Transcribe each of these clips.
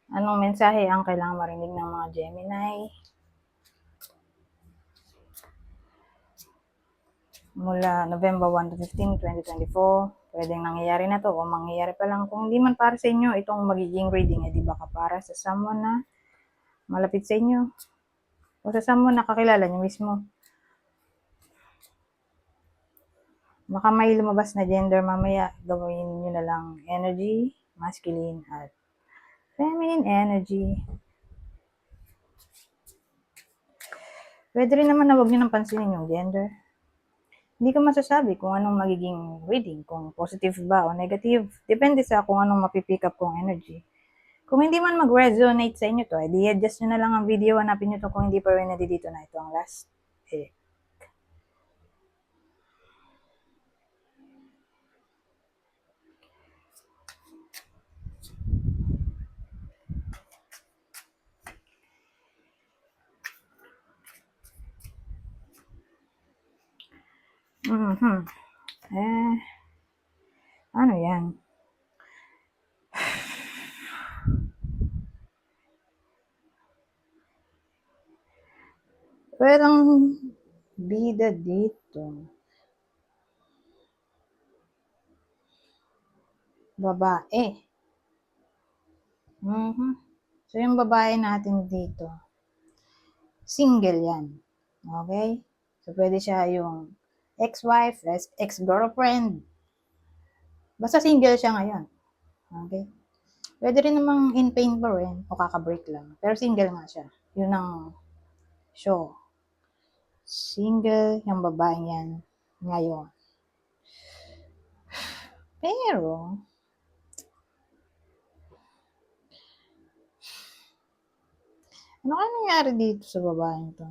Anong mensahe ang kailangang marinig ng mga Gemini mula November 1 to 15, 2024? Pwedeng nangyayari na to o mangyayari pa lang. Kung hindi man para sa inyo, itong magiging reading, di baka para sa someone na malapit sa inyo o sa someone na kakilala nyo mismo. Baka may lumabas na gender mamaya, gawin nyo na lang energy, masculine at feminine energy. Pwede rin naman na huwag nyo nang pansinin yung gender. Hindi ko masasabi kung anong magiging reading, kung positive ba o negative. Depende sa kung anong mapipick up kong energy. Kung hindi man mag-resonate sa inyo to, edi adjust nyo na lang ang video, hanapin nyo to kung hindi pa rin dito na ito ang last. Ano yan? Walang bida dito. Babae. So, yung babae natin dito, single yan. Okay? So, pwede siya yung ex-wife, ex-girlfriend. Basta single siya ngayon. Okay? Pwede rin namang in pain pa rin o kakabreak lang. Pero single nga siya. Yun ang show. Single yung babae yan ngayon. Pero, ano kaya nangyari dito sa babaeng to?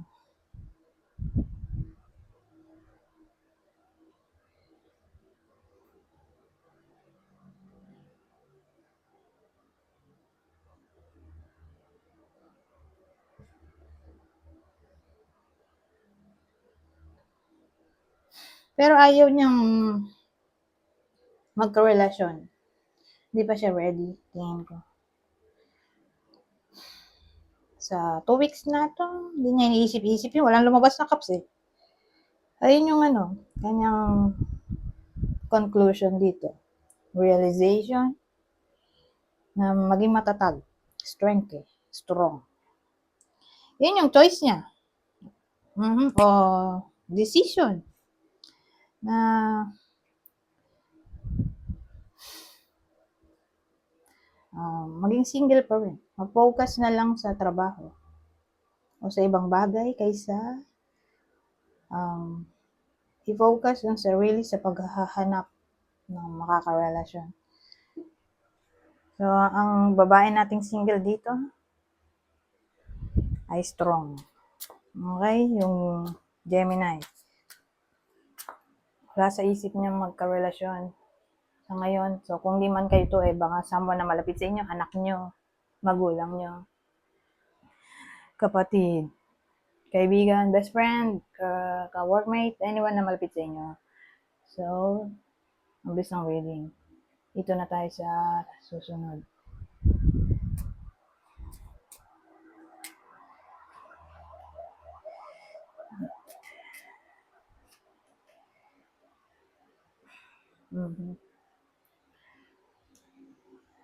Pero ayaw niyang magka-relasyon. Hindi pa siya ready, tingin ko. Sa 2 weeks na to, hindi niya iniisip-isip yun. Walang lumabas na cups eh. Ayun yung kanyang conclusion dito. Realization na maging matatag. Strength eh. Strong. Yun yung choice niya. O decision na maging single pa rin. Mag-focus na lang sa trabaho o sa ibang bagay kaysa i-focus ang sarili sa paghahanap ng makakarelasyon. So, ang babae nating single dito ay strong. Okay? Yung Gemini. Wala sa isip niya magkarelasyon sa ngayon. So, kung di man kayo to, baka someone na malapit sa inyo, anak nyo, magulang nyo, kapatid, kaibigan, best friend, ka-workmate, anyone na malapit sa inyo. So, ang bilis ng reading. Ito na tayo sa susunod.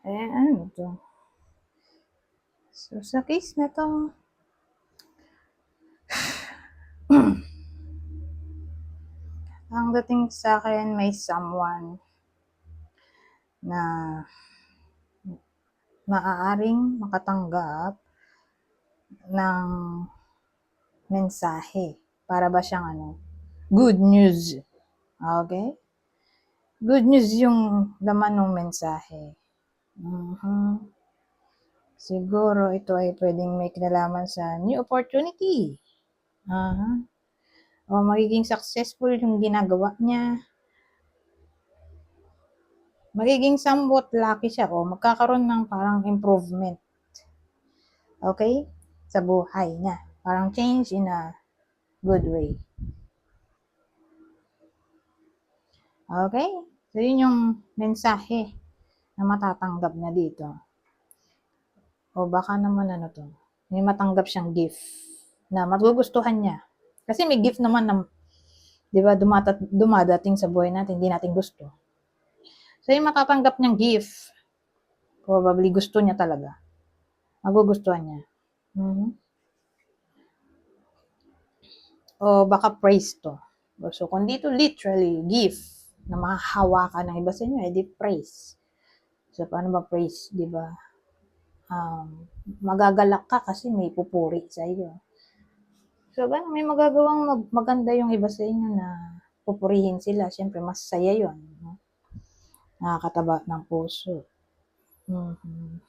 Ano to? So, sa case na to, ang dating sa akin, may someone na maaaring makatanggap ng mensahe. Para ba siyang good news. Okay? Good news yung laman ng mensahe. Siguro ito ay pwedeng may kinalaman sa new opportunity. O magiging successful yung ginagawa niya. Magiging somewhat lucky siya o magkakaroon ng parang improvement. Okay? Sa buhay niya. Parang change in a good way. Okay? So, yun yung mensahe na matatanggap niya dito. O baka naman ano to, may matanggap siyang gift na magugustuhan niya. Kasi may gift naman na, di ba, dumadating sa buhay natin, hindi natin gusto. So, yung matatanggap niyang gift, probably gusto niya talaga. Magugustuhan niya. Mm-hmm. O baka praise to. So, kung dito literally, gift na mahahawakan ng iba sa inyo, edi praise. So, paano ba praise, di ba? Magagalak ka kasi may pupuri sa iyo. So, may magagawang maganda yung iba sa inyo na pupurihin sila. Siyempre, mas saya yun. No? Nakakataba ng puso. Mm-hmm.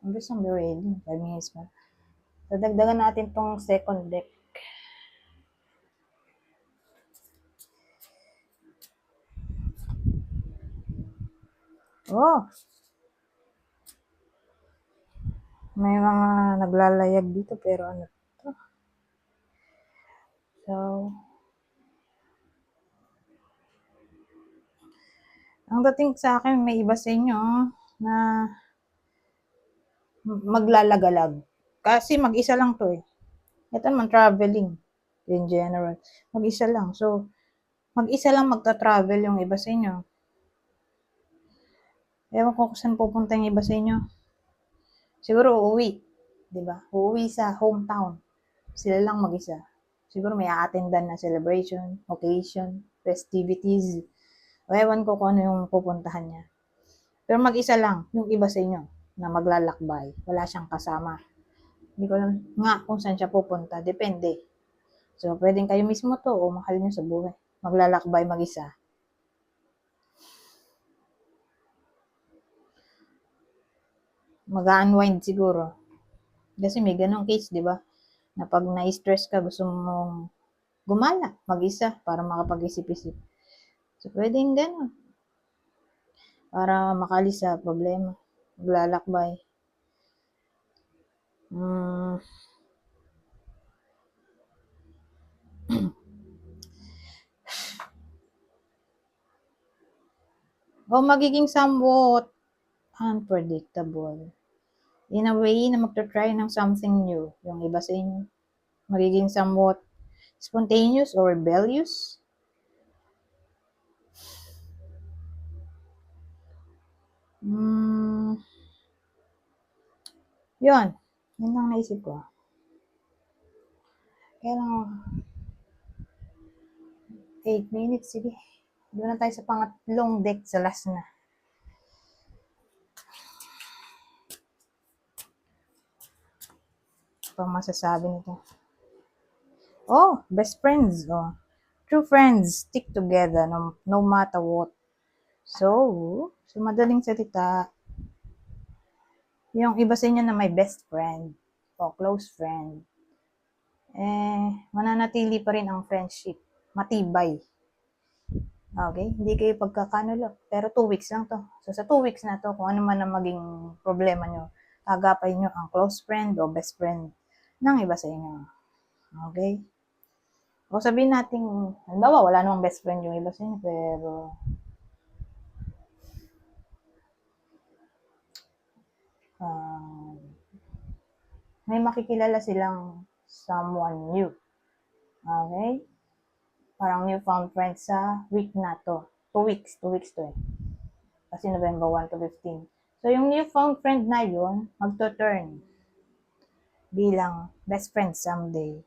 I'm just not ready. 5 minutes pa. So, dagdagan natin tong second deck. Oh! May mga naglalayag dito pero ano to? So, ang dating sa akin, may iba sa inyo na maglalagalag. Kasi mag-isa lang to eh. Ito naman, traveling in general. Mag-isa lang. So, mag-isa lang magta-travel yung iba sa inyo. Ewan ko kung saan pupunta yung iba sa inyo. Siguro uuwi. Diba? Uuwi sa hometown. Sila lang mag-isa. Siguro may a-attendan na celebration, occasion, festivities. O ewan ko kung ano yung pupuntahan niya. Pero mag-isa lang yung iba sa inyo na maglalakbay. Wala siyang kasama. Hindi ko lang nga kung saan siya pupunta. Depende. So, pwedeng kayo mismo to o mahal nyo sa buhay. Maglalakbay mag-isa. Mag-unwind siguro. Kasi may ganong case, di ba? Na pag na-stress ka, gusto mong gumala, mag-isa, para makapag-isip-isip. So, pwedeng ganon. Para makalis sa problema. Maglalakbay. O magiging somewhat unpredictable. In a way na magta-try ng something new. Yung iba sa inyo. Magiging somewhat spontaneous or rebellious. Yun. Yun lang naisip ko. Kaya lang, 8 minutes, sige. Doon na tayo sa pangatlong deck, sa last na. Pang masasabi nito. Oh, best friends. Oh. True friends stick together no matter what. So madaling salita, yung iba sa inyo na may best friend o close friend, mananatili pa rin ang friendship. Matibay. Okay? Hindi kayo pagkakanulo. Pero 2 weeks lang to. So, sa 2 weeks na to, kung ano man ang maging problema nyo, agapay nyo ang close friend o best friend ng iba sa inyo. Okay? O sabihin natin, halimbawa, wala namang best friend yung iba sa inyo, pero may makikilala silang someone new. Okay? Parang newfound friend sa week na to. 2 weeks to eh. Kasi November 1 to 15. So, yung newfound friend na yun, magto-turn bilang best friend someday.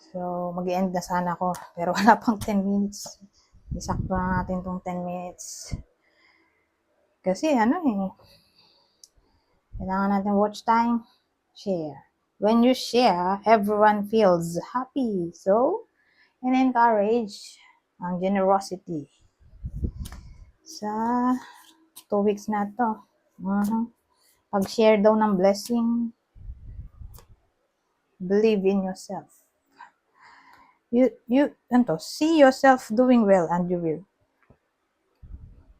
So, mag-i-end na sana ako. Pero wala pang 10 minutes. Isakto na natin tong 10 minutes. Kasi kailangan natin watch time, share. When you share, everyone feels happy. So, and encourage ang generosity. Sa 2 weeks na to. Pag-share daw ng blessing, believe in yourself. See yourself doing well and you will.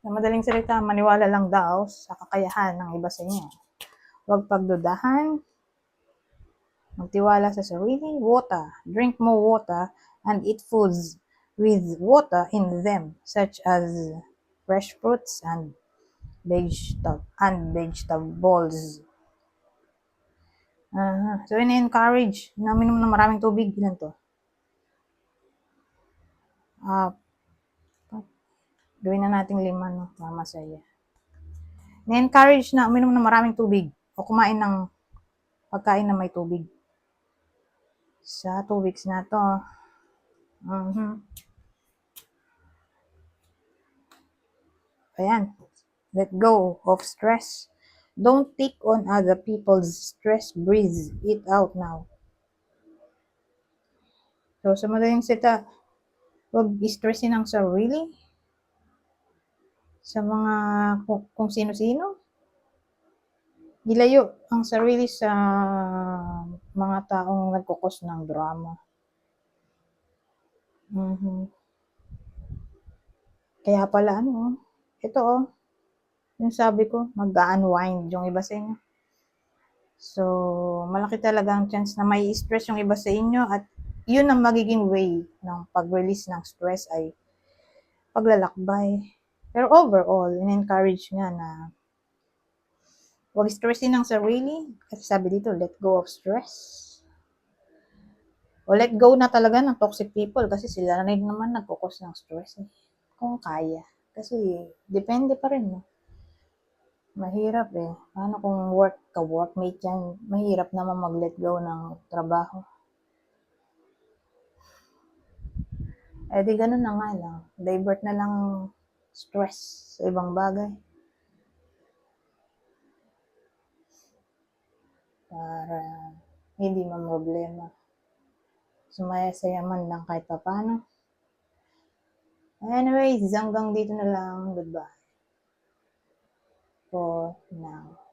Sa madaling salita, maniwala lang daw sa kakayahan ng iba sa inyo. Huwag pagdudahan Magtiwala sa sarili. Water. Drink more water and eat foods with water in them, such as fresh fruits and vegetables. So, in-encourage na minom ng maraming tubig. Ilan to? Gawin na natin 5, no? Masaya. Na-encourage na uminom ng maraming tubig o kumain ng pagkain na may tubig. Sa 2 weeks na to. Ayan. Let go of stress. Don't take on other people's stress. Breathe it out now. So, sa madaling sita, huwag stressin ang sarili sa mga kung sino-sino. Ilayo ang sarili sa mga taong nagkukos ng drama. Kaya pala ito yung sabi ko, mag-unwind yung iba sa inyo. So, malaki talaga ang chance na may stress yung iba sa inyo at yun ang magiging way ng pag-release ng stress ay paglalakbay. Pero overall, in-encourage nga na huwag stressin ang sarili. Kasi sabi dito, let go of stress. O let go na talaga ng toxic people kasi sila na rin naman nagkukos ng stress. Kung kaya. Kasi depende pa rin. No? Mahirap Paano kung workmate yan? Mahirap naman mag-let go ng trabaho. Di ganun na nga lang. Divert na lang stress sa ibang bagay. Para hindi problema. Sumaya-saya man lang kahit paano. Anyways, hanggang dito na lang. Goodbye. For now.